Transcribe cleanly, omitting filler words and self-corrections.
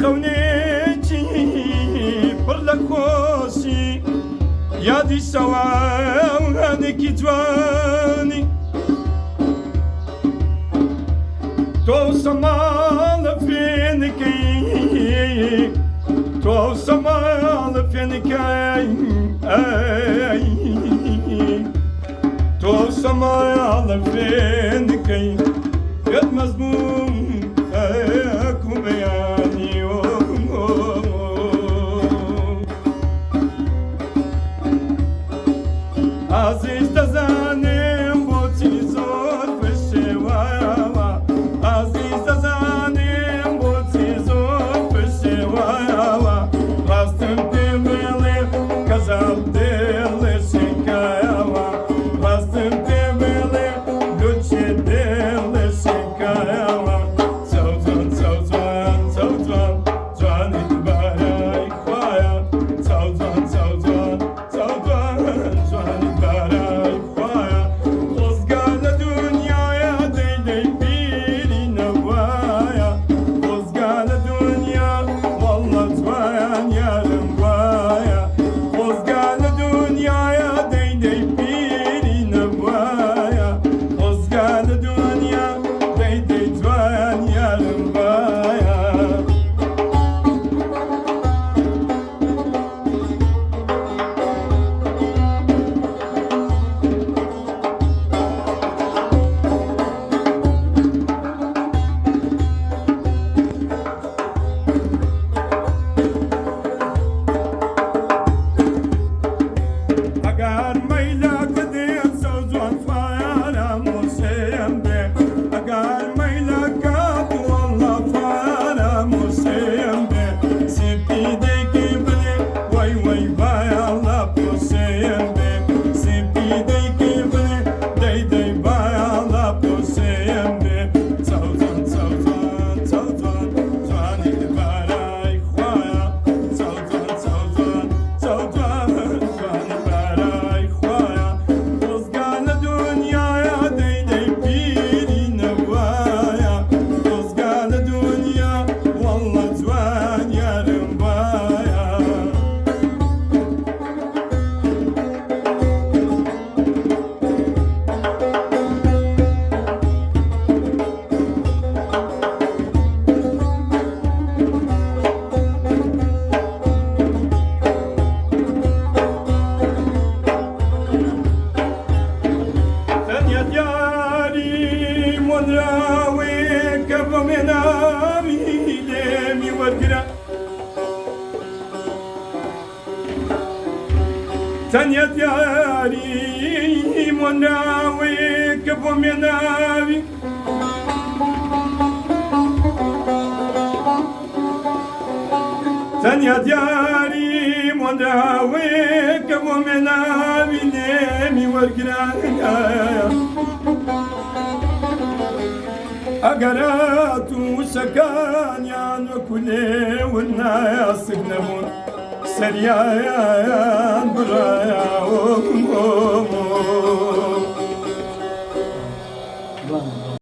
كونيتي برلكوسي يا دي سوا وهانك جواني تو سمال فينك تو سمال فينك تو سمال فينك يا مزموم اكو بياني عزيز تزانم بوتي زور بشواوا عزيز تزانم بوتي زور بشواوا راستم تملي كزال دل شكاوا راستم تملي دوتشي دل شكاوا زوزان زوزان زوزان جاني تباراي خوايا زوزان زوزان زوزان جاني براي خوايا خزقان دنيايا دي دي بيري نوايا خزقان دنيا والله زوان يا رموايا خزقان دنيايا دي دي بيري نوايا خزقان دنيا دي دي زوان يا رموايا Agar mayla kadem sozwan fara musembe Agar mayla kadu Allah fara musembe Sipi de kibli way way bay Allah musembe Sipi de kibli day day bay Allah musembe Sozwan sozwan sozwan Zwani baray khwaya Sozwan sozwan sozwan Zwani baray khwaya Khuzgan dunyaya dey dey piri nawaya Khuzgan dunya wallah zwan yarım baya ثانية دياري منراوي كفو منامي ليمي ورقرا ثانية دياري منراوي كفو منامي ثانية دياري منراوي كفو منامي ليمي ورقرا أقرات وسكان يا كل والناس قنبون سريان